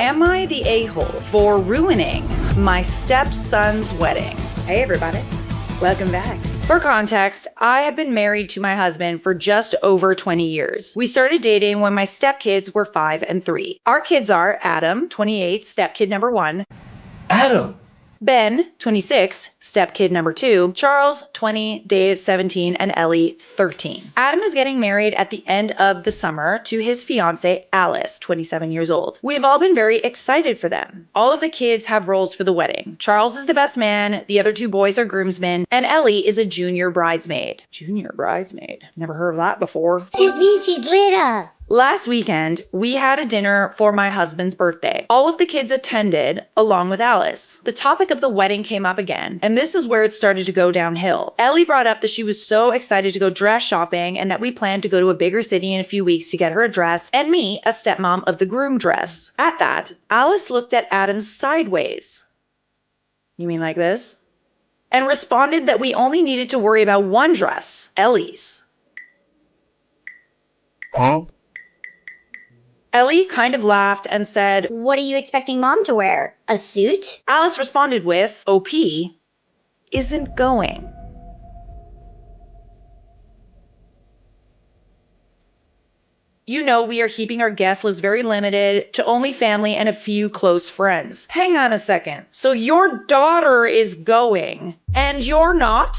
Am I the a-hole for ruining my stepson's wedding? Hey everybody, welcome back. For context, I have been married to my husband for just over 20 years. We started dating when my stepkids were 5 and 3. Our kids are Adam, 28, stepkid number 1. Adam! Ben, 26, stepkid number 2, Charles, 20, Dave, 17, and Ellie, 13. Adam is getting married at the end of the summer to his fiancée, Alice, 27 years old. We have all been very excited for them. All of the kids have roles for the wedding. Charles is the best man, the other 2 boys are groomsmen, and Ellie is a junior bridesmaid. Junior bridesmaid? Never heard of that before. She's little. Last weekend, we had a dinner for my husband's birthday. All of the kids attended, along with Alice. The topic of the wedding came up again, and this is where it started to go downhill. Ellie brought up that she was so excited to go dress shopping and that we planned to go to a bigger city in a few weeks to get her a dress, and me, a stepmom, of the groom dress. At that, Alice looked at Adam sideways. You mean like this? And responded that we only needed to worry about one dress, Ellie's. Huh? Ellie kind of laughed and said, What are you expecting Mom to wear? A suit? Alice responded with, OP isn't going. You know we are keeping our guest list very limited to only family and a few close friends. Hang on a second. So your daughter is going and you're not?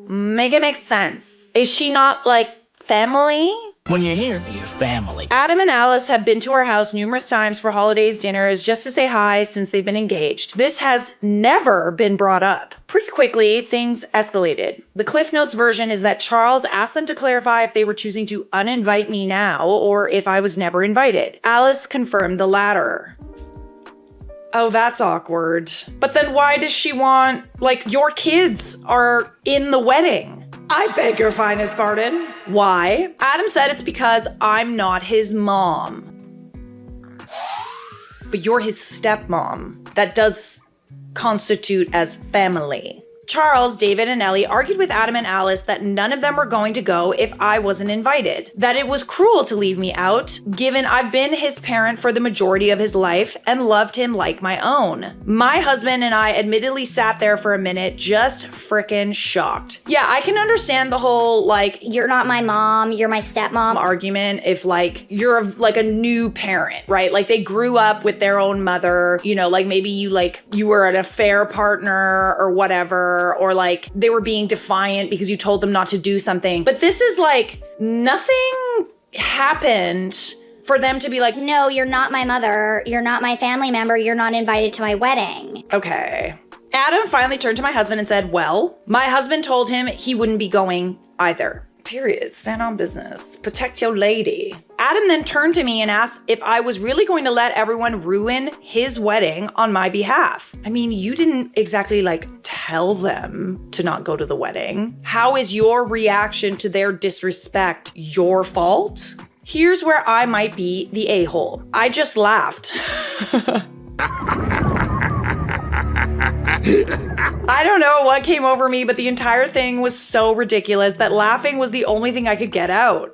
Make it make sense. Is she not like family? When you're here, you're family. Adam and Alice have been to our house numerous times for holidays, dinners, just to say hi since they've been engaged. This has never been brought up. Pretty quickly, things escalated. The Cliff Notes version is that Charles asked them to clarify if they were choosing to uninvite me now or if I was never invited. Alice confirmed the latter. Oh, that's awkward. But then why does she want, your kids are in the wedding? I beg your finest pardon. Why? Adam said it's because I'm not his mom. But you're his stepmom. That does constitute as family. Charles, David, and Ellie argued with Adam and Alice that none of them were going to go if I wasn't invited. That it was cruel to leave me out, given I've been his parent for the majority of his life and loved him like my own. My husband and I admittedly sat there for a minute, just frickin' shocked. Yeah, I can understand the whole, You're not my mom, you're my stepmom argument if, you're a new parent, right? They grew up with their own mother, maybe you were an affair partner or whatever, or they were being defiant because you told them not to do something. But this is nothing happened for them to be No, you're not my mother, you're not my family member, you're not invited to my wedding. Okay. Adam finally turned to my husband and said, well, my husband told him he wouldn't be going either. Period. Stand on business. Protect your lady. Adam then turned to me and asked if I was really going to let everyone ruin his wedding on my behalf. I mean, you didn't exactly tell them to not go to the wedding. How is your reaction to their disrespect your fault? Here's where I might be the a-hole. I just laughed. I don't know what came over me, but the entire thing was so ridiculous that laughing was the only thing I could get out.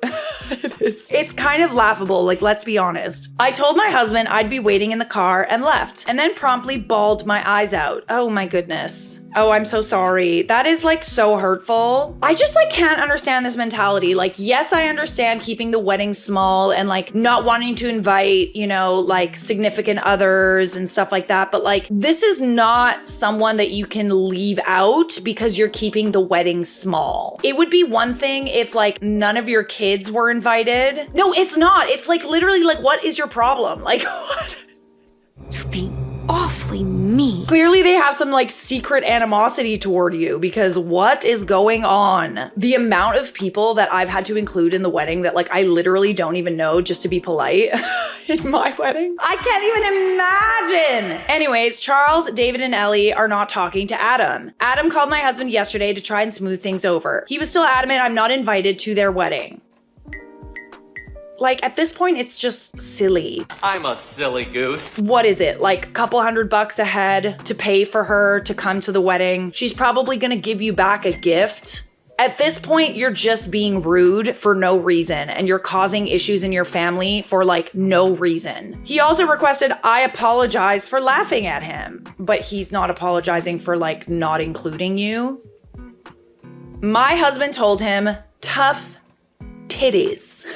It's kind of laughable, let's be honest. I told my husband I'd be waiting in the car and left, and then promptly bawled my eyes out. Oh my goodness. Oh, I'm so sorry. That is so hurtful. I just can't understand this mentality. Yes, I understand keeping the wedding small and not wanting to invite, significant others and stuff like that. But this is not someone that you can leave out because you're keeping the wedding small. It would be one thing if none of your kids were invited. No, it's not. It's literally what is your problem? What? You're being awfully mean. Clearly they have some secret animosity toward you because what is going on? The amount of people that I've had to include in the wedding that I literally don't even know just to be polite in my wedding. I can't even imagine. Anyways, Charles, David, and Ellie are not talking to Adam. Adam called my husband yesterday to try and smooth things over. He was still adamant I'm not invited to their wedding. At this point, it's just silly. I'm a silly goose. What is it? A couple $100 a head to pay for her to come to the wedding? She's probably gonna give you back a gift. At this point, you're just being rude for no reason, and you're causing issues in your family for like no reason. He also requested I apologize for laughing at him, but he's not apologizing for like not including you. My husband told him, tough titties.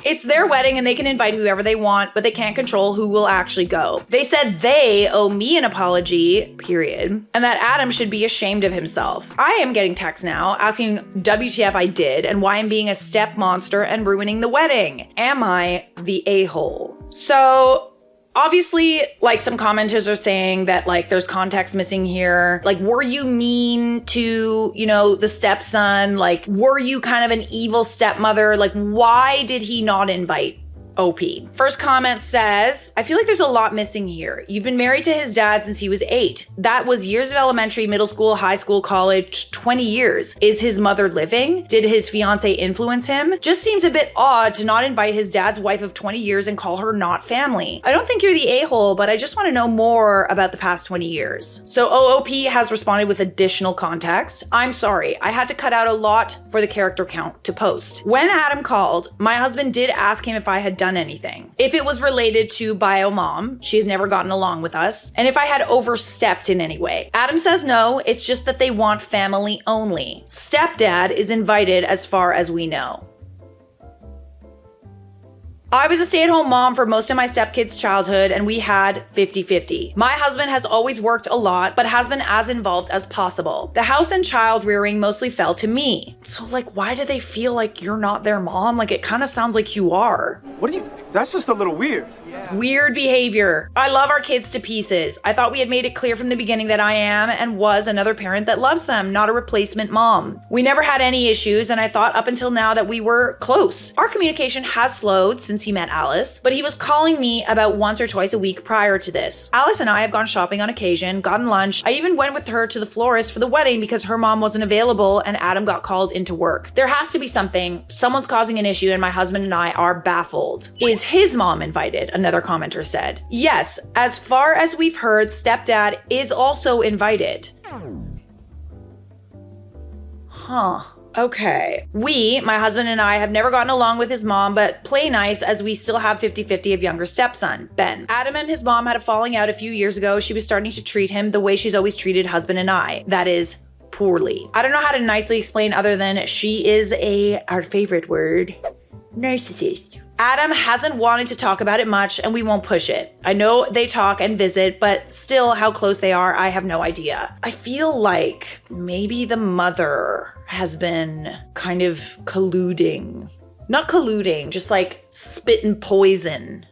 It's their wedding and they can invite whoever they want, but they can't control who will actually go. They said they owe me an apology, period, and that Adam should be ashamed of himself. I am getting texts now asking WTF I did and why I'm being a step monster and ruining the wedding. Am I the a-hole? So obviously, like some commenters are saying that like there's context missing here. Like, were you mean to, you know, the stepson? Like, were you kind of an evil stepmother? Like, why did he not invite OP? First comment says, I feel like there's a lot missing here. You've been married to his dad since he was 8. That was years of elementary, middle school, high school, college, 20 years. Is his mother living? Did his fiance influence him? Just seems a bit odd to not invite his dad's wife of 20 years and call her not family. I don't think you're the a-hole, but I just want to know more about the past 20 years. So OOP has responded with additional context. I'm sorry, I had to cut out a lot for the character count to post. When Adam called, my husband did ask him if I had done anything. If it was related to bio mom, she's never gotten along with us, and if I had overstepped in any way. Adam says no, it's just that they want family only. Stepdad is invited as far as we know. I was a stay-at-home mom for most of my stepkids' childhood, and we had 50-50. My husband has always worked a lot, but has been as involved as possible. The house and child rearing mostly fell to me. So like, why do they feel like you're not their mom? Like, it kind of sounds like you are. That's just a little weird. Weird behavior. I love our kids to pieces. I thought we had made it clear from the beginning that I am and was another parent that loves them, not a replacement mom. We never had any issues, and I thought up until now that we were close. Our communication has slowed since he met Alice, but he was calling me about once or twice a week prior to this. Alice and I have gone shopping on occasion, gotten lunch. I even went with her to the florist for the wedding because her mom wasn't available and Adam got called into work. There has to be something. Someone's causing an issue and my husband and I are baffled. Is his mom invited? Another commenter said. Yes, as far as we've heard, stepdad is also invited. Huh. Okay. We, my husband and I, have never gotten along with his mom, but play nice as we still have 50-50 of younger stepson, Ben. Adam and his mom had a falling out a few years ago. She was starting to treat him the way she's always treated husband and I. That is, poorly. I don't know how to nicely explain other than she is our favorite word, narcissist. Adam hasn't wanted to talk about it much and we won't push it. I know they talk and visit, but still how close they are, I have no idea. I feel like maybe the mother has been kind of colluding. Not colluding, just like spitting poison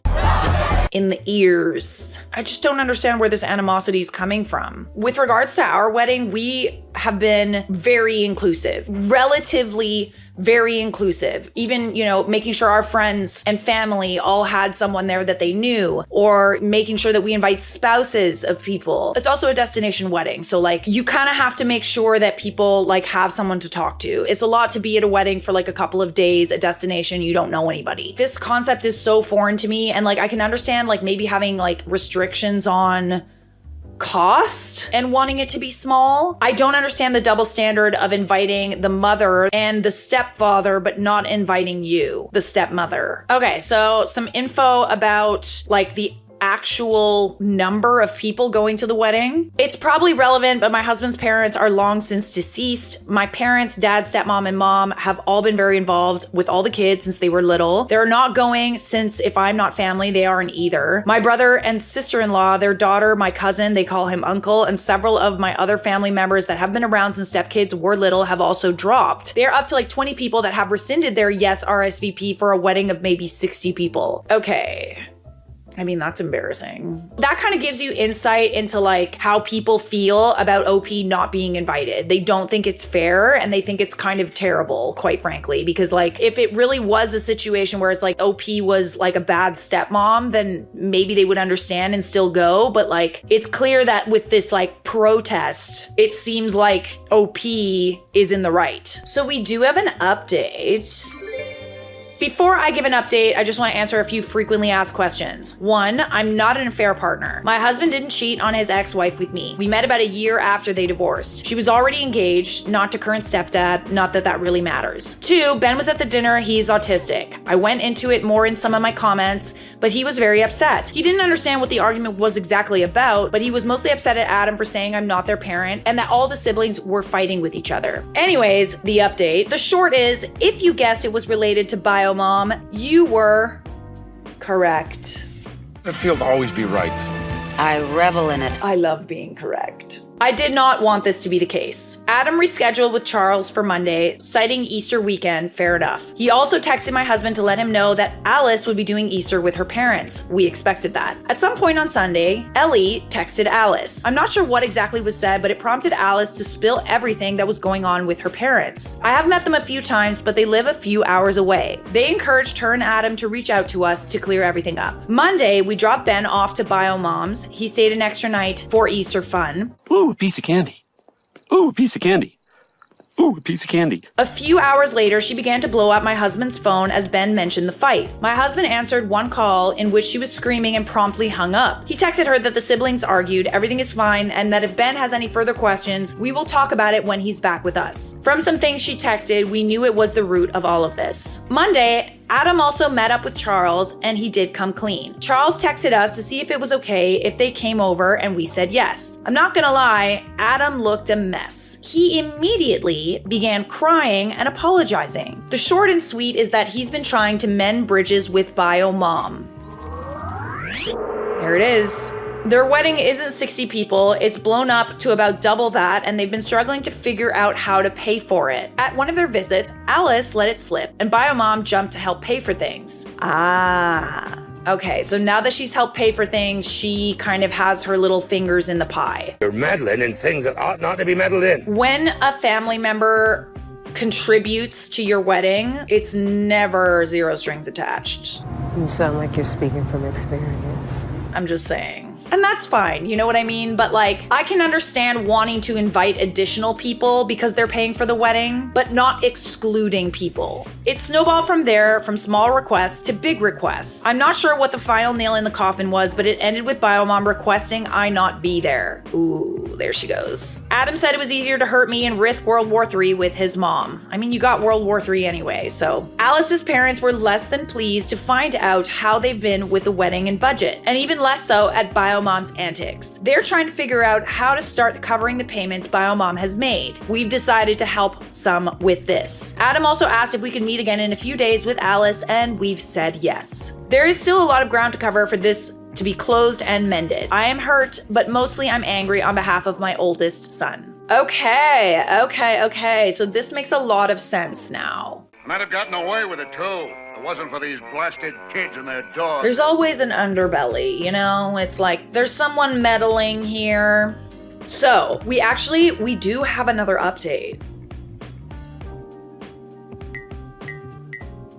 in the ears. I just don't understand where this animosity is coming from. With regards to our wedding, we have been very inclusive, relatively very inclusive. Even, you know, making sure our friends and family all had someone there that they knew, or making sure that we invite spouses of people. It's also a destination wedding. So like, you kind of have to make sure that people like have someone to talk to. It's a lot to be at a wedding for like a couple of days, a destination, you don't know anybody. This concept is so foreign to me. And like, I can understand like maybe having like restrictions on cost and wanting it to be small. I don't understand the double standard of inviting the mother and the stepfather, but not inviting you, the stepmother. Okay, so some info about like the actual number of people going to the wedding. It's probably relevant, but my husband's parents are long since deceased. My parents, dad, stepmom, and mom have all been very involved with all the kids since they were little. They're not going since if I'm not family, they aren't either. My brother and sister-in-law, their daughter, my cousin, they call him uncle, and several of my other family members that have been around since stepkids were little have also dropped. They're up to like 20 people that have rescinded their yes RSVP for a wedding of maybe 60 people. Okay. I mean, that's embarrassing. That kind of gives you insight into like how people feel about OP not being invited. They don't think it's fair and they think it's kind of terrible, quite frankly, because like if it really was a situation where it's like OP was like a bad stepmom, then maybe they would understand and still go. But like, it's clear that with this like protest, it seems like OP is in the right. So we do have an update. Before I give an update, I just want to answer a few frequently asked questions. 1, I'm not an affair partner. My husband didn't cheat on his ex-wife with me. We met about a year after they divorced. She was already engaged, not to current stepdad, not that that really matters. 2, Ben was at the dinner, he's autistic. I went into it more in some of my comments, but he was very upset. He didn't understand what the argument was exactly about, but he was mostly upset at Adam for saying I'm not their parent and that all the siblings were fighting with each other. Anyways, the update. The short is, if you guessed it was related to Biomom, you were correct. It feels to always be right. I revel in it. I love being correct. I did not want this to be the case. Adam rescheduled with Charles for Monday, citing Easter weekend, fair enough. He also texted my husband to let him know that Alice would be doing Easter with her parents. We expected that. At some point on Sunday, Ellie texted Alice. I'm not sure what exactly was said, but it prompted Alice to spill everything that was going on with her parents. I have met them a few times, but they live a few hours away. They encouraged her and Adam to reach out to us to clear everything up. Monday, we dropped Ben off to Biomom's. He stayed an extra night for Easter fun. Ooh, a piece of candy. Ooh, a piece of candy. Ooh, a piece of candy. A few hours later, she began to blow up my husband's phone as Ben mentioned the fight. My husband answered one call in which she was screaming and promptly hung up. He texted her that the siblings argued, everything is fine, and that if Ben has any further questions, we will talk about it when he's back with us. From some things she texted, we knew it was the root of all of this. Monday, Adam also met up with Charles and he did come clean. Charles texted us to see if it was okay if they came over and we said yes. I'm not gonna lie, Adam looked a mess. He immediately began crying and apologizing. The short and sweet is that he's been trying to mend bridges with Biomom. There it is. Their wedding isn't 60 people, it's blown up to about double that, and they've been struggling to figure out how to pay for it. At one of their visits, Alice let it slip, and Biomom jumped to help pay for things. Okay, so now that she's helped pay for things, she kind of has her little fingers in the pie. You're meddling in things that ought not to be meddled in. When a family member contributes to your wedding, it's never zero strings attached. You sound like you're speaking from experience. I'm just saying. And that's fine, you know what I mean? But like, I can understand wanting to invite additional people because they're paying for the wedding, but not excluding people. It snowballed from there, from small requests to big requests. I'm not sure what the final nail in the coffin was, but it ended with Biomom requesting I not be there. Ooh, there she goes. Adam said it was easier to hurt me and risk World War III with his mom. I mean, you got World War III anyway, so. Alice's parents were less than pleased to find out how they've been with the wedding and budget, and even less so at Biomom's antics. They're trying to figure out how to start covering the payments Biomom has made. We've decided to help some with this. Adam also asked if we could meet again in a few days with Alice, and we've said yes. There is still a lot of ground to cover for this to be closed and mended. I am hurt, but mostly I'm angry on behalf of my oldest son. Okay. So this makes a lot of sense now. Might have gotten away with it too. It wasn't for these blasted kids and their dogs. There's always an underbelly, you know? It's like, there's someone meddling here. So, we do have another update.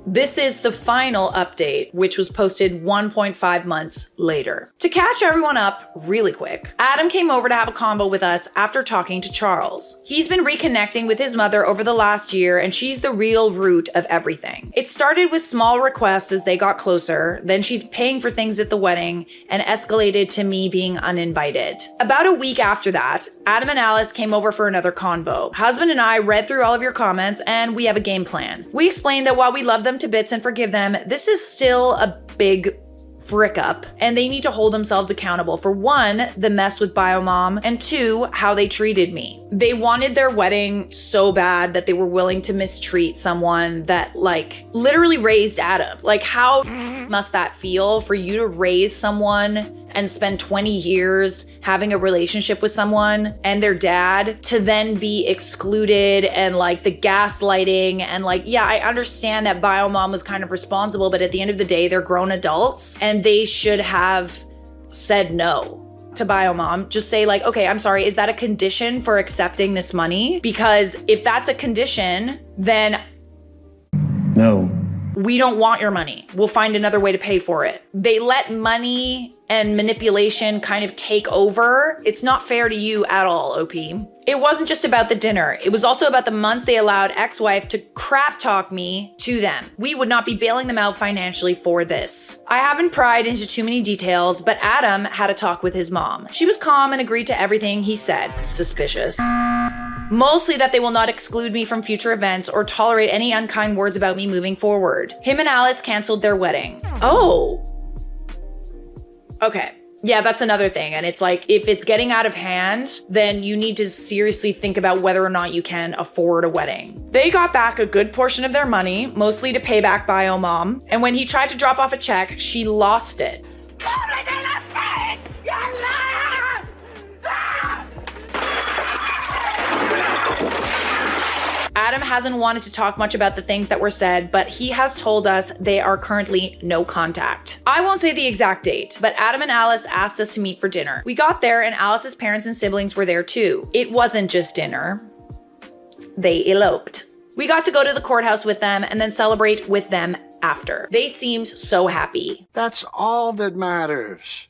This is the final update, which was posted 1.5 months later. To catch everyone up really quick, Adam came over to have a convo with us after talking to Charles. He's been reconnecting with his mother over the last year, and she's the real root of everything. It started with small requests as they got closer, then she's paying for things at the wedding, and escalated to me being uninvited. About a week after that, Adam and Alice came over for another convo. Husband and I read through all of your comments, and we have a game plan. We explained that while we love them to bits and forgive them, this is still a big frick up, and they need to hold themselves accountable for 1, the mess with Biomom, and 2, how they treated me. They wanted their wedding so bad that they were willing to mistreat someone that like literally raised Adam. Like, how must that feel for you to raise someone and spend 20 years having a relationship with someone and their dad to then be excluded, and like the gaslighting, and like, yeah, I understand that Biomom was kind of responsible, but at the end of the day, they're grown adults and they should have said no to Biomom. Just say like, okay, I'm sorry, is that a condition for accepting this money? Because if that's a condition, then No. we don't want your money. We'll find another way to pay for it. They let money and manipulation kind of take over. It's not fair to you at all, OP. It wasn't just about the dinner. It was also about the months they allowed ex-wife to crap talk me to them. We would not be bailing them out financially for this. I haven't pried into too many details, but Adam had a talk with his mom. She was calm and agreed to everything he said. Suspicious. Mostly that they will not exclude me from future events or tolerate any unkind words about me moving forward. Him and Alice canceled their wedding. Oh. Okay. Yeah, that's another thing. And it's like, if it's getting out of hand, then you need to seriously think about whether or not you can afford a wedding. They got back a good portion of their money, mostly to pay back Bio Mom. And when he tried to drop off a check, she lost it. Adam hasn't wanted to talk much about the things that were said, but he has told us they are currently no contact. I won't say the exact date, but Adam and Alice asked us to meet for dinner. We got there and Alice's parents and siblings were there too. It wasn't just dinner. They eloped. We got to go to the courthouse with them and then celebrate with them after. They seemed so happy. That's all that matters.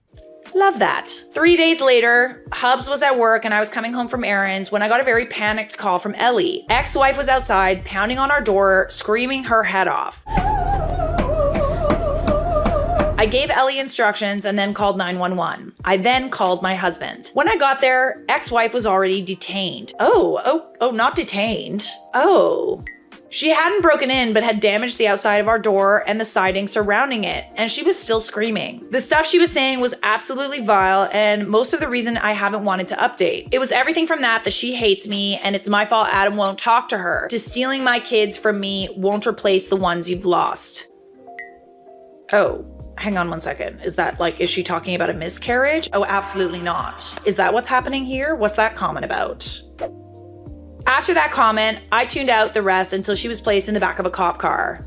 Love that. 3 days later, Hubs was at work and I was coming home from errands when I got a very panicked call from Ellie. Ex-wife was outside, pounding on our door, screaming her head off. I gave Ellie instructions and then called 911. I then called my husband. When I got there, ex-wife was already detained. Oh, not detained. Oh. She hadn't broken in, but had damaged the outside of our door and the siding surrounding it, and she was still screaming. The stuff she was saying was absolutely vile, and most of the reason I haven't wanted to update. It was everything from that she hates me, and it's my fault Adam won't talk to her, to stealing my kids from me won't replace the ones you've lost. Oh. Hang on one second. Is she talking about a miscarriage? Oh, absolutely not. Is that what's happening here? What's that comment about? After that comment, I tuned out the rest until she was placed in the back of a cop car.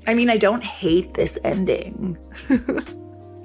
I mean, I don't hate this ending.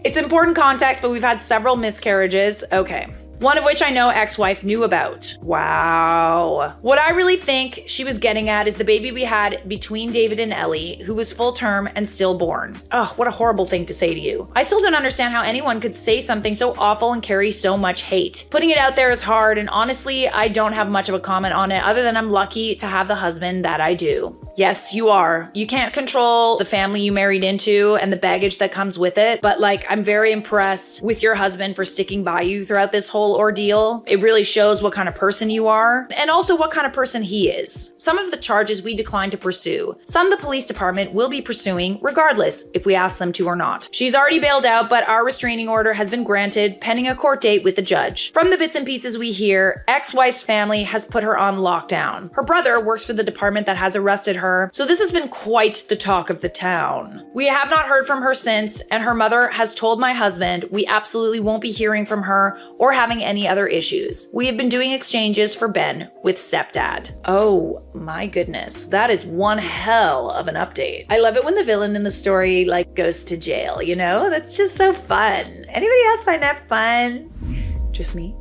It's important context, but we've had several miscarriages. Okay. One of which I know ex-wife knew about. Wow. What I really think she was getting at is the baby we had between David and Ellie, who was full term and stillborn. Oh, what a horrible thing to say to you. I still don't understand how anyone could say something so awful and carry so much hate. Putting it out there is hard, and honestly, I don't have much of a comment on it other than I'm lucky to have the husband that I do. Yes, you are. You can't control the family you married into and the baggage that comes with it, but I'm very impressed with your husband for sticking by you throughout this whole ordeal. It really shows what kind of person you are and also what kind of person he is. Some of the charges we declined to pursue. Some the police department will be pursuing regardless if we ask them to or not. She's already bailed out, but our restraining order has been granted pending a court date with the judge. From the bits and pieces we hear, ex-wife's family has put her on lockdown. Her brother works for the department that has arrested her, so this has been quite the talk of the town. We have not heard from her since, and her mother has told my husband we absolutely won't be hearing from her or having any other issues. We have been doing exchanges for Ben with stepdad. Oh my goodness. That is one hell of an update. I love it when the villain in the story goes to jail, you know? That's just so fun. Anybody else find that fun? Just me?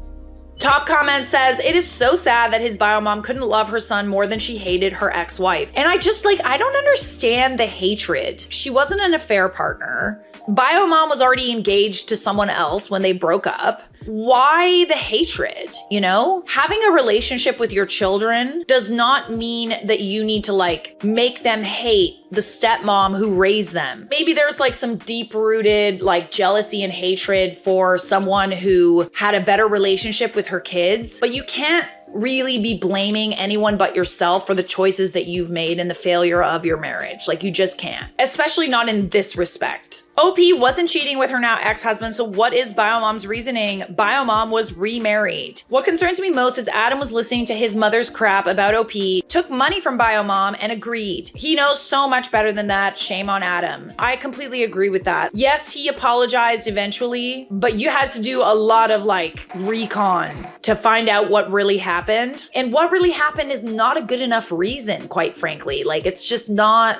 Top comment says, it is so sad that his bio mom couldn't love her son more than she hated her ex-wife. And I don't understand the hatred. She wasn't an affair partner. Bio mom was already engaged to someone else when they broke up. Why the hatred, you know? Having a relationship with your children does not mean that you need to make them hate the stepmom who raised them. Maybe there's some deep-rooted jealousy and hatred for someone who had a better relationship with her kids, but you can't really be blaming anyone but yourself for the choices that you've made and the failure of your marriage. You just can't. Especially not in this respect. OP wasn't cheating with her now ex-husband, so what is Biomom's reasoning? Biomom was remarried. What concerns me most is Adam was listening to his mother's crap about OP, took money from Biomom, and agreed. He knows so much better than that. Shame on Adam. I completely agree with that. Yes, he apologized eventually, but you had to do a lot of recon to find out what really happened. And what really happened is not a good enough reason, quite frankly. It's just not...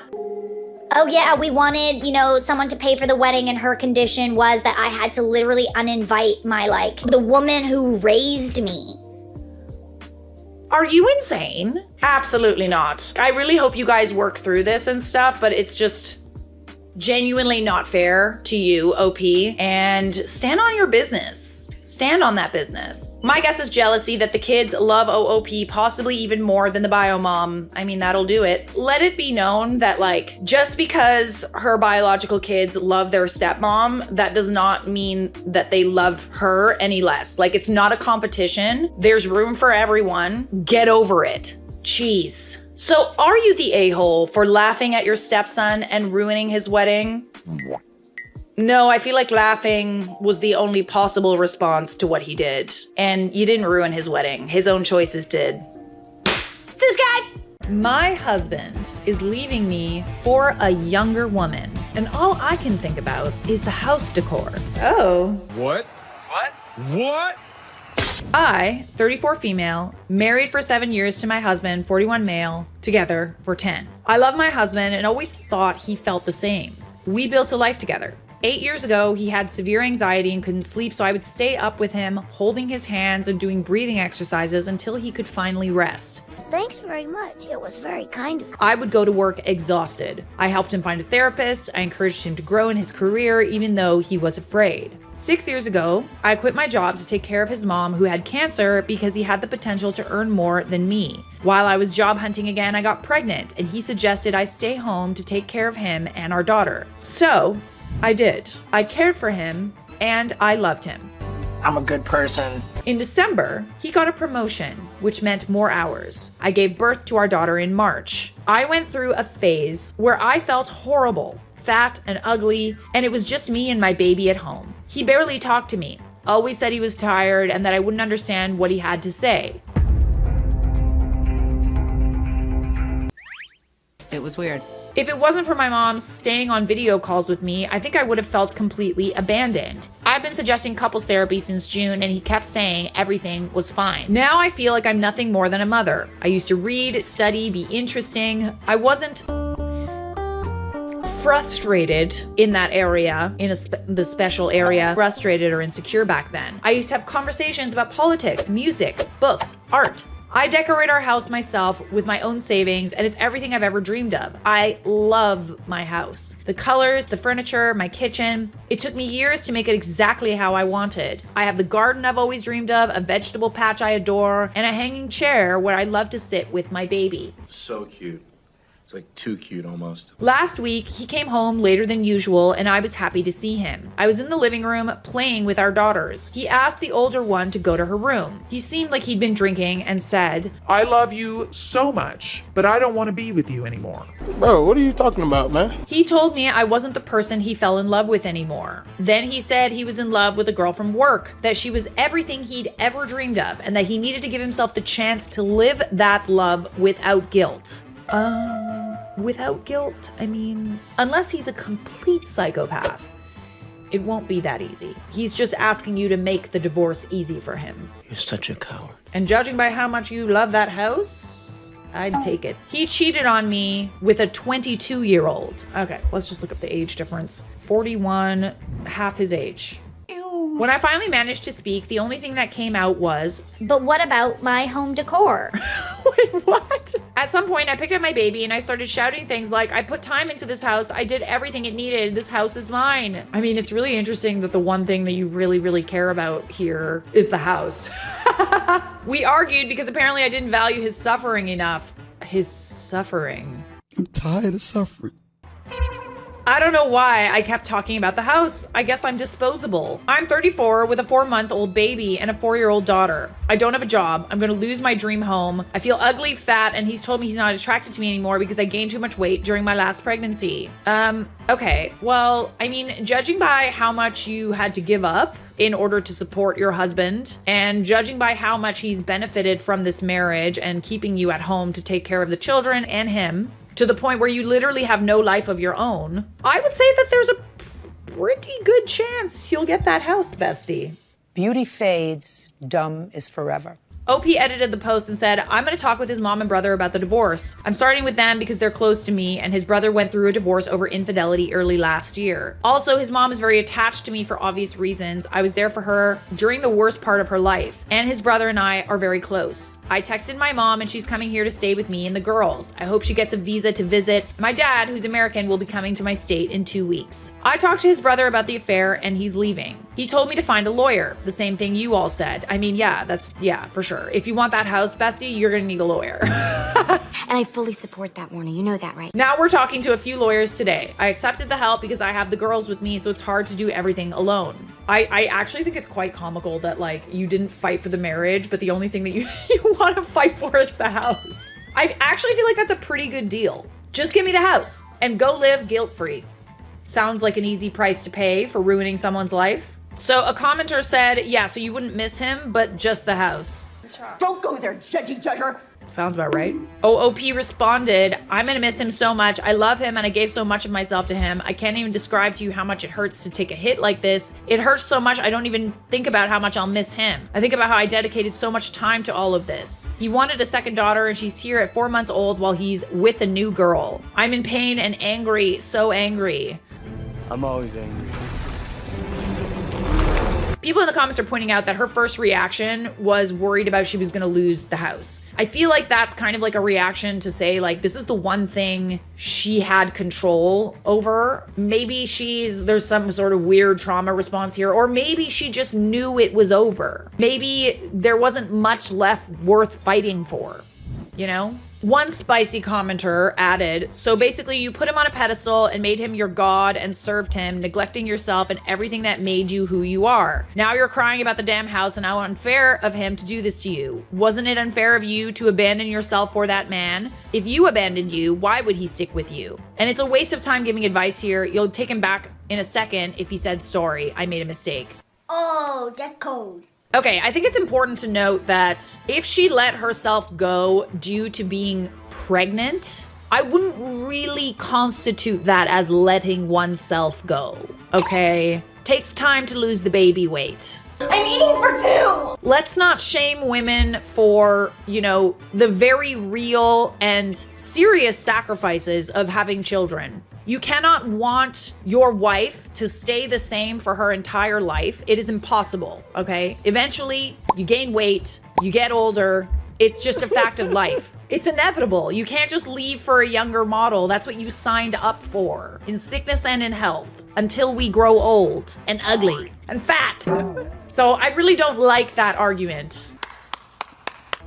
Oh yeah, we wanted, someone to pay for the wedding, and her condition was that I had to literally uninvite my, the woman who raised me. Are you insane? Absolutely not. I really hope you guys work through this and stuff, but it's just genuinely not fair to you, OP, and stand on your business. Stand on that business. My guess is jealousy that the kids love OOP possibly even more than the bio mom. I mean, that'll do it. Let it be known that, like, just because her biological kids love their stepmom, that does not mean that they love her any less. Like, it's not a competition. There's room for everyone. Get over it. Jeez. So are you the a-hole for laughing at your stepson and ruining his wedding? No, I feel like laughing was the only possible response to what he did. And you didn't ruin his wedding. His own choices did. It's this guy! My husband is leaving me for a younger woman. And all I can think about is the house decor. Oh. What? What? I, 34 female, married for 7 years to my husband, 41 male, together for 10. I love my husband and always thought he felt the same. We built a life together. 8 years ago, he had severe anxiety and couldn't sleep, so I would stay up with him, holding his hands and doing breathing exercises until he could finally rest. Thanks very much. It was very kind of you. I would go to work exhausted. I helped him find a therapist. I encouraged him to grow in his career, even though he was afraid. 6 years ago, I quit my job to take care of his mom who had cancer because he had the potential to earn more than me. While I was job hunting again, I got pregnant, and he suggested I stay home to take care of him and our daughter. So, I did. I cared for him, and I loved him. I'm a good person. In December, he got a promotion, which meant more hours. I gave birth to our daughter in March. I went through a phase where I felt horrible, fat and ugly, and it was just me and my baby at home. He barely talked to me, always said he was tired and that I wouldn't understand what he had to say. It was weird. If it wasn't for my mom staying on video calls with me, I think I would have felt completely abandoned. I've been suggesting couples therapy since June, and he kept saying everything was fine. Now I feel like I'm nothing more than a mother. I used to read, study, be interesting. I wasn't frustrated in that area, in the special area, frustrated or insecure back then. I used to have conversations about politics, music, books, art. I decorate our house myself with my own savings, and it's everything I've ever dreamed of. I love my house. The colors, the furniture, my kitchen. It took me years to make it exactly how I wanted. I have the garden I've always dreamed of, a vegetable patch I adore, and a hanging chair where I love to sit with my baby. So cute. It's like too cute almost. Last week, he came home later than usual, and I was happy to see him. I was in the living room playing with our daughters. He asked the older one to go to her room. He seemed like he'd been drinking and said, I love you so much, but I don't want to be with you anymore. Bro, what are you talking about, man? He told me I wasn't the person he fell in love with anymore. Then he said he was in love with a girl from work, that she was everything he'd ever dreamed of, and that he needed to give himself the chance to live that love without guilt. Without guilt? I mean, unless he's a complete psychopath, it won't be that easy. He's just asking you to make the divorce easy for him. You're such a coward. And judging by how much you love that house, I'd take it. He cheated on me with a 22-year-old. Okay, let's just look up the age difference. 41, half his age. Ew. When I finally managed to speak, the only thing that came out was, But what about my home decor? wait, what? At some point, I picked up my baby and I started shouting things like, I put time into this house. I did everything it needed. This house is mine. I mean, it's really interesting that the one thing that you really, really care about here is the house. We argued because apparently I didn't value his suffering enough. His suffering. I'm tired of suffering. I don't know why I kept talking about the house. I guess I'm disposable. I'm 34 with a 4-month-old baby and a 4-year-old daughter. I don't have a job. I'm gonna lose my dream home. I feel ugly, fat, and he's told me he's not attracted to me anymore because I gained too much weight during my last pregnancy. Okay, well, I mean, judging by how much you had to give up in order to support your husband, and judging by how much he's benefited from this marriage and keeping you at home to take care of the children and him, to the point where you literally have no life of your own, I would say that there's a pretty good chance you'll get that house, bestie. Beauty fades, dumb is forever. OP edited the post and said, I'm going to talk with his mom and brother about the divorce. I'm starting with them because they're close to me, and his brother went through a divorce over infidelity early last year. Also, his mom is very attached to me for obvious reasons. I was there for her during the worst part of her life, and his brother and I are very close. I texted my mom and she's coming here to stay with me and the girls. I hope she gets a visa to visit. My dad, who's American, will be coming to my state in 2 weeks. I talked to his brother about the affair and he's leaving. He told me to find a lawyer. The same thing you all said. I mean, yeah, for sure. If you want that house, bestie, you're gonna need a lawyer. And I fully support that, Warner. You know that, right? Now we're talking to a few lawyers today. I accepted the help because I have the girls with me, so it's hard to do everything alone. I actually think it's quite comical that like you didn't fight for the marriage, but the only thing that you want to fight for is the house. I actually feel like that's a pretty good deal. Just give me the house and go live guilt-free. Sounds like an easy price to pay for ruining someone's life. So a commenter said, yeah, so you wouldn't miss him, but just the house. Don't go there, judgy judger. Sounds about right. OOP responded, I'm gonna miss him so much. I love him and I gave so much of myself to him. I can't even describe to you how much it hurts to take a hit like this. It hurts so much I don't even think about how much I'll miss him. I think about how I dedicated so much time to all of this. He wanted a second daughter and she's here at 4 months old while he's with a new girl. I'm in pain and angry, so angry. I'm always angry. People in the comments are pointing out that her first reaction was worried about she was going to lose the house. I feel like that's kind of like a reaction to say like, this is the one thing she had control over. Maybe there's some sort of weird trauma response here, or maybe she just knew it was over. Maybe there wasn't much left worth fighting for, you know? One spicy commenter added, so basically you put him on a pedestal and made him your god and served him, neglecting yourself and everything that made you who you are. Now you're crying about the damn house and how unfair of him to do this to you. Wasn't it unfair of you to abandon yourself for that man? If you abandoned you, why would he stick with you? And it's a waste of time giving advice here. You'll take him back in a second if he said, sorry, I made a mistake. Oh, that's cold. Okay, I think it's important to note that if she let herself go due to being pregnant, I wouldn't really constitute that as letting oneself go, okay? Takes time to lose the baby weight. I'm eating for two! Let's not shame women for, the very real and serious sacrifices of having children. You cannot want your wife to stay the same for her entire life. It is impossible, okay? Eventually, you gain weight, you get older. It's just a fact of life. It's inevitable. You can't just leave for a younger model. That's what you signed up for, in sickness and in health, until we grow old and ugly and fat. So I really don't like that argument.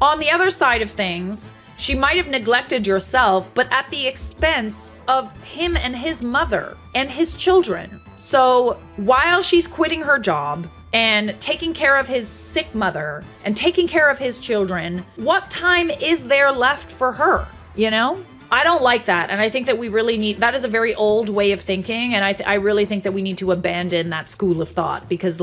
On the other side of things, she might have neglected yourself, but at the expense of him and his mother and his children. So while she's quitting her job and taking care of his sick mother and taking care of his children, what time is there left for her, I don't like that. And I think that we really need, that is a very old way of thinking. And I really think that we need to abandon that school of thought because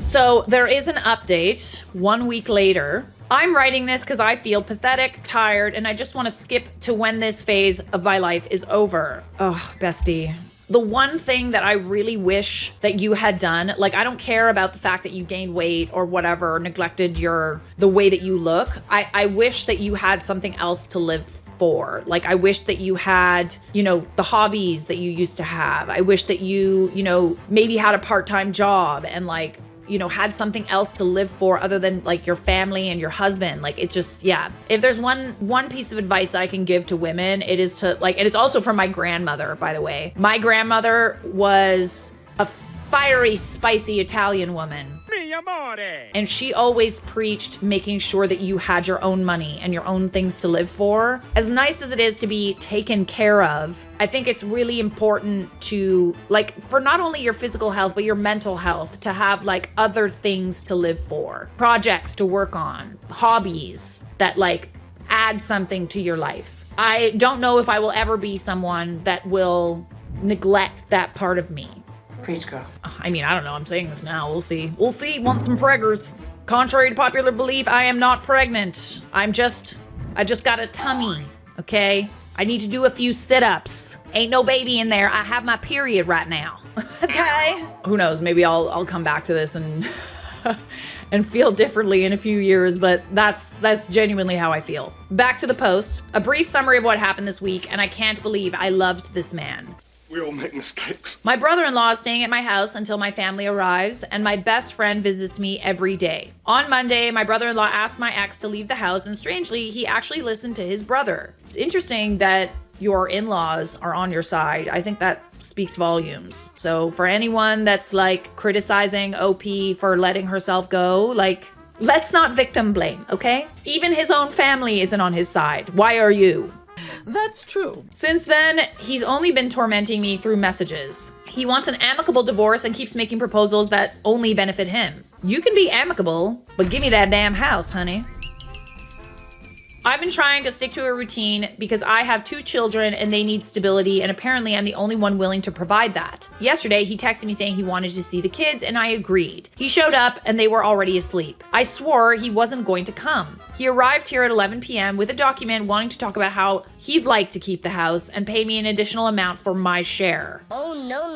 so there is an update 1 week later. I'm writing this because I feel pathetic, tired, and I just want to skip to when this phase of my life is over. Oh, bestie. The one thing that I really wish that you had done, I don't care about the fact that you gained weight or whatever, or neglected the way that you look. I wish that you had something else to live for. I wish that you had, the hobbies that you used to have. I wish that you, maybe had a part-time job and had something else to live for other than your family and your husband. It just, yeah. If there's one piece of advice that I can give to women, it is to and it's also from my grandmother, by the way. My grandmother was a fiery, spicy Italian woman. And she always preached making sure that you had your own money and your own things to live for. As nice as it is to be taken care of, I think it's really important to, for not only your physical health, but your mental health, to have, other things to live for. Projects to work on. Hobbies that, add something to your life. I don't know if I will ever be someone that will neglect that part of me. Preach, girl. I mean, I don't know. I'm saying this now. We'll see. We'll see once some preggers. Contrary to popular belief, I am not pregnant. I just got a tummy, okay? I need to do a few sit-ups. Ain't no baby in there. I have my period right now, okay? Who knows? Maybe I'll come back to this and and feel differently in a few years, but that's genuinely how I feel. Back to the post. A brief summary of what happened this week, and I can't believe I loved this man. We all make mistakes. My brother-in-law is staying at my house until my family arrives, and my best friend visits me every day. On Monday, my brother-in-law asked my ex to leave the house, and strangely, he actually listened to his brother. It's interesting that your in-laws are on your side, I think that speaks volumes. So for anyone that's like criticizing OP for letting herself go, like, let's not victim blame, okay? Even his own family isn't on his side. Why are you? That's true. Since then, he's only been tormenting me through messages. He wants an amicable divorce and keeps making proposals that only benefit him. You can be amicable, but give me that damn house, honey. I've been trying to stick to a routine because I have 2 children and they need stability, and apparently I'm the only one willing to provide that. Yesterday, he texted me saying he wanted to see the kids, and I agreed. He showed up and they were already asleep. I swore he wasn't going to come. He arrived here at 11 p.m. with a document wanting to talk about how he'd like to keep the house and pay me an additional amount for my share. Oh, no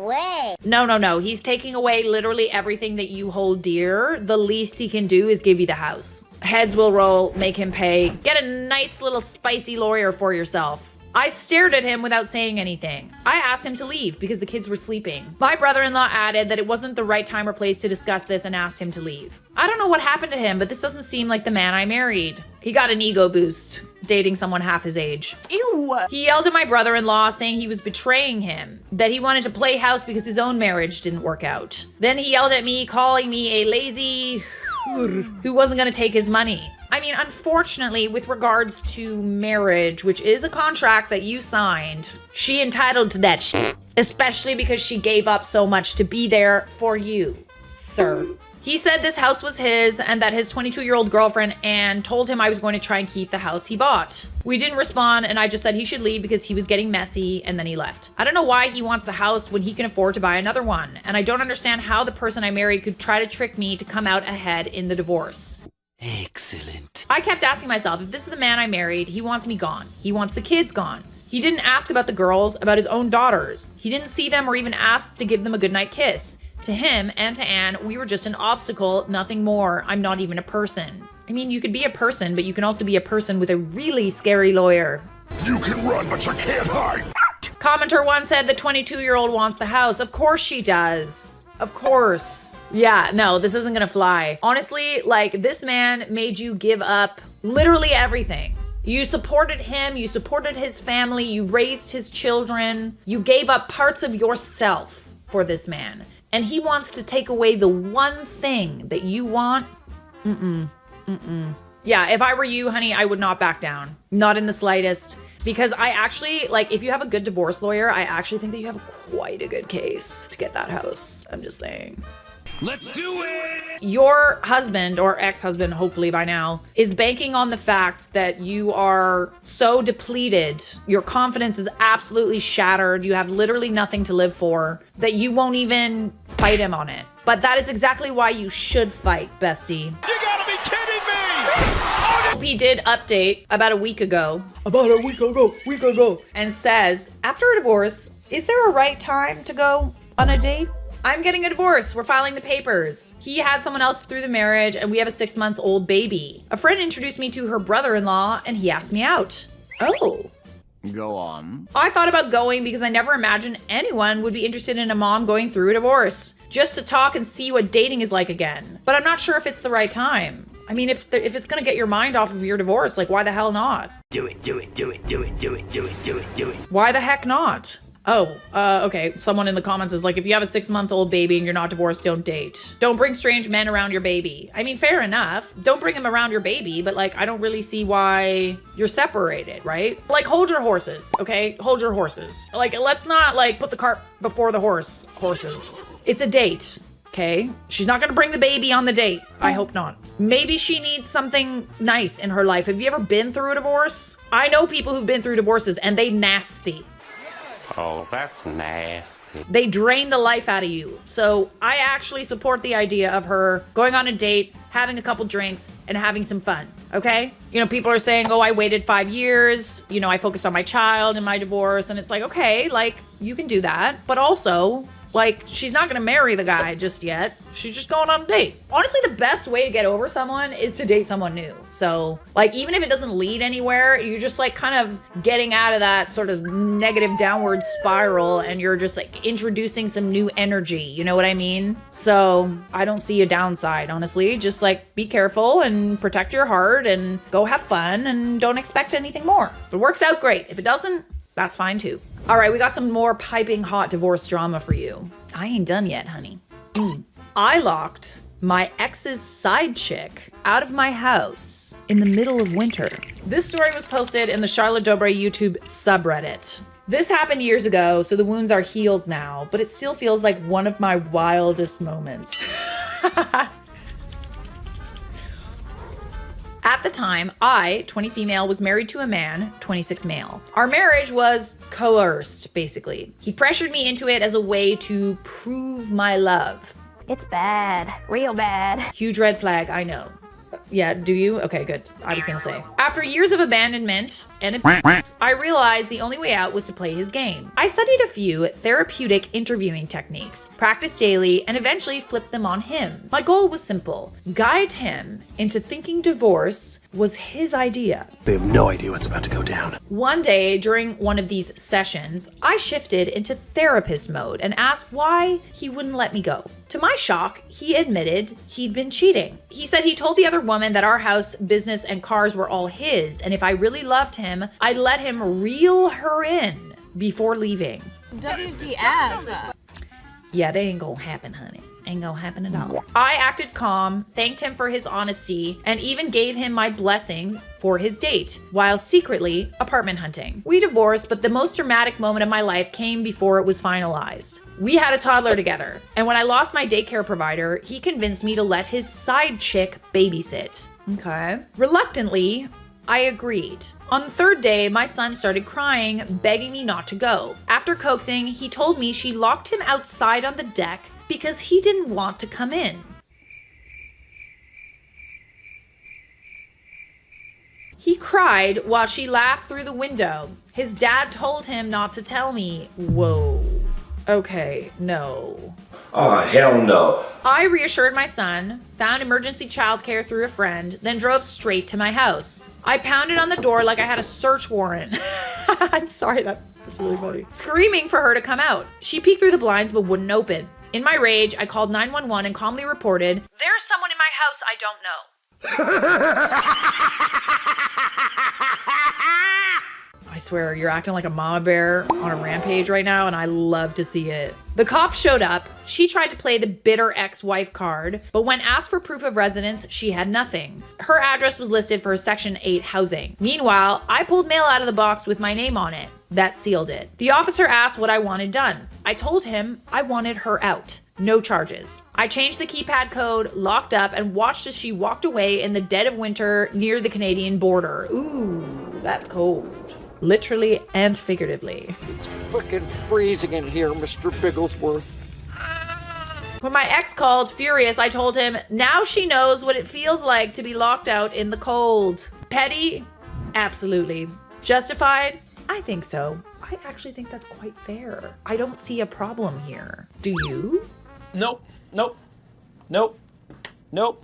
way. No. He's taking away literally everything that you hold dear. The least he can do is give you the house. Heads will roll, make him pay. Get a nice little spicy lawyer for yourself. I stared at him without saying anything. I asked him to leave because the kids were sleeping. My brother-in-law added that it wasn't the right time or place to discuss this and asked him to leave. I don't know what happened to him, but this doesn't seem like the man I married. He got an ego boost, dating someone half his age. Ew! He yelled at my brother-in-law saying he was betraying him, that he wanted to play house because his own marriage didn't work out. Then he yelled at me, calling me a lazy who wasn't gonna take his money. I mean, unfortunately, with regards to marriage, which is a contract that you signed, she entitled to that shit, especially because she gave up so much to be there for you, sir. He said this house was his and that his 22-year-old girlfriend Anne told him I was going to try and keep the house he bought. We didn't respond, and I just said he should leave because he was getting messy, and then he left. I don't know why he wants the house when he can afford to buy another one, and I don't understand how the person I married could try to trick me to come out ahead in the divorce. Excellent. I kept asking myself, if this is the man I married, he wants me gone. He wants the kids gone. He didn't ask about the girls, about his own daughters. He didn't see them or even ask to give them a goodnight kiss. To him and to Anne, we were just an obstacle, nothing more. I'm not even a person. I mean, you could be a person, but you can also be a person with a really scary lawyer. You can run, but you can't hide. Commenter 1 said the 22-year-old wants the house. Of course she does. Of course. Yeah, no, this isn't gonna fly. Honestly, like, this man made you give up literally everything. You supported him, you supported his family, you raised his children, you gave up parts of yourself for this man. And he wants to take away the one thing that you want. Yeah, if I were you, honey, I would not back down. Not in the slightest. Because I actually, like, if you have a good divorce lawyer, I actually think that you have quite a good case to get that house. I'm just saying. Let's do it! Your husband, or ex-husband, hopefully by now, is banking on the fact that you are so depleted, your confidence is absolutely shattered, you have literally nothing to live for, that you won't even fight him on it. But that is exactly why you should fight, bestie. You gotta be kidding me! He did update about a week ago. Week ago. And says, after a divorce, is there a right time to go on a date? I'm getting a divorce. We're filing the papers. He had someone else through the marriage, and we have a 6-month-old baby. A friend introduced me to her brother-in-law, and he asked me out. Oh. Go on. I thought about going because I never imagined anyone would be interested in a mom going through a divorce, just to talk and see what dating is like again. But I'm not sure if it's the right time. I mean, if it's gonna get your mind off of your divorce, like, why the hell not? Do it. Why the heck not? Oh, okay. Someone in the comments is like, if you have a 6-month-old baby and you're not divorced, don't date. Don't bring strange men around your baby. I mean, fair enough. Don't bring them around your baby, but like, I don't really see why you're separated, right? Like, hold your horses, okay? Hold your horses. Like, let's not like put the cart before the horses. It's a date, okay? She's not gonna bring the baby on the date. I hope not. Maybe she needs something nice in her life. Have you ever been through a divorce? I know people who've been through divorces and they nasty. Oh, that's nasty. They drain the life out of you. So I actually support the idea of her going on a date, having a couple drinks, and having some fun, okay? You know, people are saying, oh, I waited 5 years. You know, I focused on my child and my divorce. And it's like, okay, like, you can do that. But also, Like, she's not gonna marry the guy just yet. She's just going on a date. Honestly, the best way to get over someone is to date someone new. So, like, even if it doesn't lead anywhere, you're just like kind of getting out of that sort of negative downward spiral and you're just like introducing some new energy. You know what I mean? So, I don't see a downside, honestly. Just like be careful and protect your heart and go have fun and don't expect anything more. If it works out, great. If it doesn't, that's fine too. All right, we got some more piping hot divorce drama for you. I ain't done yet, honey. I locked my ex's side chick out of my house in the middle of winter. This story was posted in the Charlotte Dobre YouTube subreddit. This happened years ago, so the wounds are healed now, but it still feels like one of my wildest moments. At the time, I, 20 female, was married to a man, 26 male. Our marriage was coerced, basically. He pressured me into it as a way to prove my love. It's bad. Real bad. Huge red flag, I know. Yeah, do you? Okay, good. I was gonna say. After years of abandonment and abuse, I realized the only way out was to play his game. I studied a few therapeutic interviewing techniques, practiced daily, and eventually flipped them on him. My goal was simple: guide him into thinking divorce was his idea. They have no idea what's about to go down. One day during one of these sessions, I shifted into therapist mode and asked why he wouldn't let me go. To my shock, he admitted he'd been cheating. He said he told the other woman that our house, business, and cars were all his, and if I really loved him, I'd let him reel her in before leaving. WTF? Yeah, that ain't gonna happen, honey. Ain't gonna happen at all. I acted calm, thanked him for his honesty, and even gave him my blessings for his date, while secretly apartment hunting. We divorced, but the most dramatic moment of my life came before it was finalized. We had a toddler together, and when I lost my daycare provider, he convinced me to let his side chick babysit. Okay. Reluctantly, I agreed. On the third day, my son started crying, begging me not to go. After coaxing, he told me she locked him outside on the deck because he didn't want to come in. He cried while she laughed through the window. His dad told him not to tell me. Whoa. Okay, no. Oh, hell no. I reassured my son, found emergency childcare through a friend, then drove straight to my house. I pounded on the door like I had a search warrant. I'm sorry, that's really funny. Screaming for her to come out. She peeked through the blinds but wouldn't open. In my rage, I called 911 and calmly reported, "There's someone in my house I don't know." I swear, you're acting like a mama bear on a rampage right now, and I love to see it. The cops showed up. She tried to play the bitter ex-wife card, but when asked for proof of residence, she had nothing. Her address was listed for Section 8 housing. Meanwhile, I pulled mail out of the box with my name on it. That sealed it. The officer asked what I wanted done. I told him I wanted her out. No charges. I changed the keypad code, locked up, and watched as she walked away in the dead of winter near the Canadian border. Ooh, that's cold. Literally and figuratively. It's frickin' freezing in here, Mr. Bigglesworth. When my ex called, furious, I told him, now she knows what it feels like to be locked out in the cold. Petty? Absolutely. Justified? I think so. I actually think that's quite fair. I don't see a problem here. Do you? Nope.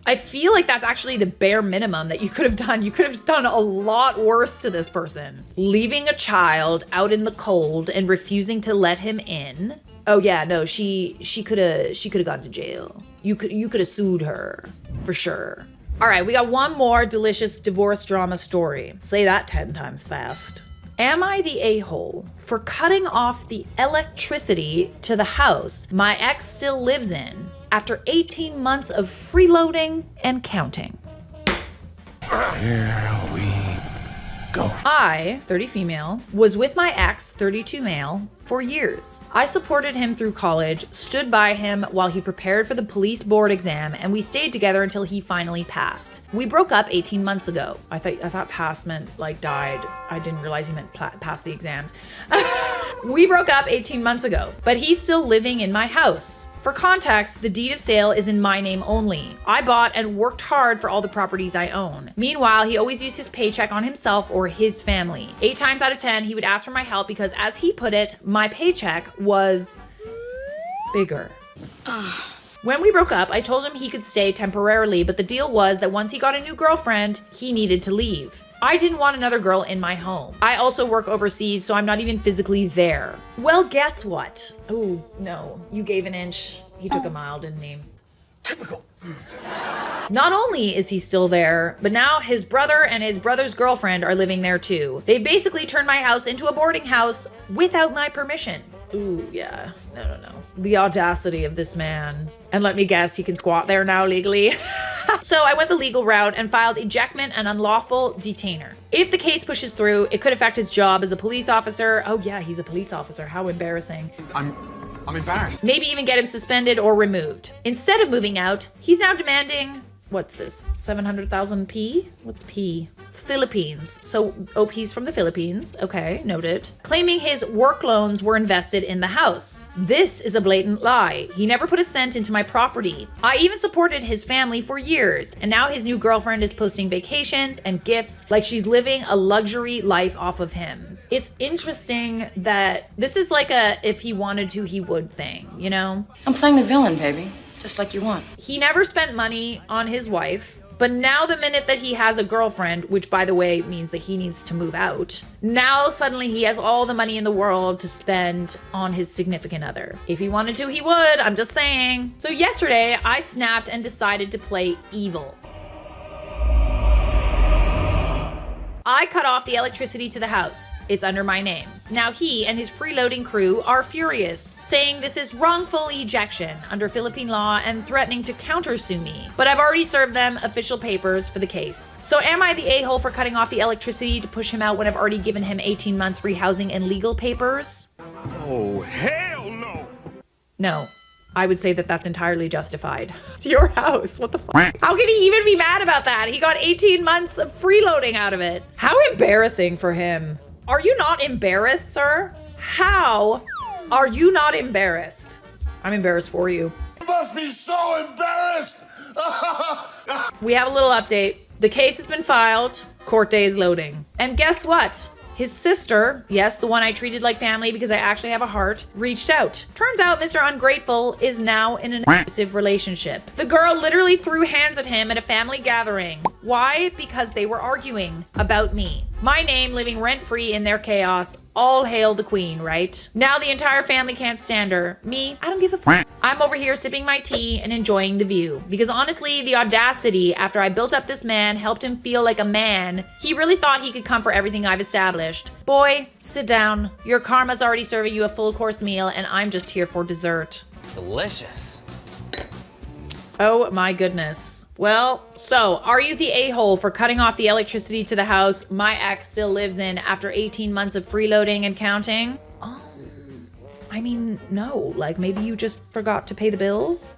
I feel like that's actually the bare minimum that you could have done. You could have done a lot worse to this person. Leaving a child out in the cold and refusing to let him in. Oh yeah, no, she could have gone to jail. You could have sued her for sure. All right, we got one more delicious divorce drama story. Say that 10 times fast. Am I the a-hole for cutting off the electricity to the house my ex still lives in after 18 months of freeloading and counting? Here we go. I, 30 female, was with my ex, 32 male, for years. I supported him through college, stood by him while he prepared for the police board exam, and we stayed together until he finally passed. We broke up 18 months ago. I thought passed meant like died. I didn't realize he meant pass the exams. We broke up 18 months ago, but he's still living in my house. For context, the deed of sale is in my name only. I bought and worked hard for all the properties I own. Meanwhile, he always used his paycheck on himself or his family. 8 times out of 10, he would ask for my help because, as he put it, my paycheck was bigger. When we broke up, I told him he could stay temporarily, but the deal was that once he got a new girlfriend, he needed to leave. I didn't want another girl in my home. I also work overseas, so I'm not even physically there. Well, guess what? Oh, no. You gave an inch. He took a mile, didn't he? Typical. Not only is he still there, but now his brother and his brother's girlfriend are living there too. They basically turned my house into a boarding house without my permission. Ooh, yeah. No. The audacity of this man. And let me guess, he can squat there now legally. So I went the legal route and filed ejectment and unlawful detainer. If the case pushes through, it could affect his job as a police officer. Oh yeah, he's a police officer. How embarrassing. I'm embarrassed. Maybe even get him suspended or removed. Instead of moving out, he's now demanding, what's this, 700,000 P? What's P? Philippines. So OP's from the Philippines. Okay, noted. Claiming his work loans were invested in the house. This is a blatant lie. He never put a cent into my property. I even supported his family for years, and now his new girlfriend is posting vacations and gifts like she's living a luxury life off of him. It's interesting that this is like a if he wanted to, he would thing, you know? I'm playing the villain, baby. Just like you want. He never spent money on his wife, but now the minute that he has a girlfriend, which by the way means that he needs to move out, now suddenly he has all the money in the world to spend on his significant other. If he wanted to, he would, I'm just saying. So yesterday, I snapped and decided to play evil. I cut off the electricity to the house. It's under my name. Now he and his freeloading crew are furious, saying this is wrongful ejection under Philippine law and threatening to countersue me. But I've already served them official papers for the case. So am I the a-hole for cutting off the electricity to push him out when I've already given him 18 months free housing and legal papers? Oh, hell no! No. I would say that that's entirely justified. It's your house. What the fuck? How can he even be mad about that? He got 18 months of freeloading out of it. How embarrassing for him. Are you not embarrassed, sir? How are you not embarrassed? I'm embarrassed for you. You must be so embarrassed! We have a little update. The case has been filed. Court day is loading. And guess what? His sister, yes, the one I treated like family because I actually have a heart, reached out. Turns out Mr. Ungrateful is now in an abusive relationship. The girl literally threw hands at him at a family gathering. Why? Because they were arguing about me. My name living rent-free in their chaos. All hail the queen, right? Now the entire family can't stand her. Me, I don't give a f. I'm over here sipping my tea and enjoying the view. Because honestly, the audacity after I built up this man, helped him feel like a man, he really thought he could come for everything I've established. Boy, sit down. Your karma's already serving you a full course meal and I'm just here for dessert. Delicious. Oh my goodness. Well, so are you the a-hole for cutting off the electricity to the house my ex still lives in after 18 months of freeloading and counting? I mean, no, like maybe you just forgot to pay the bills?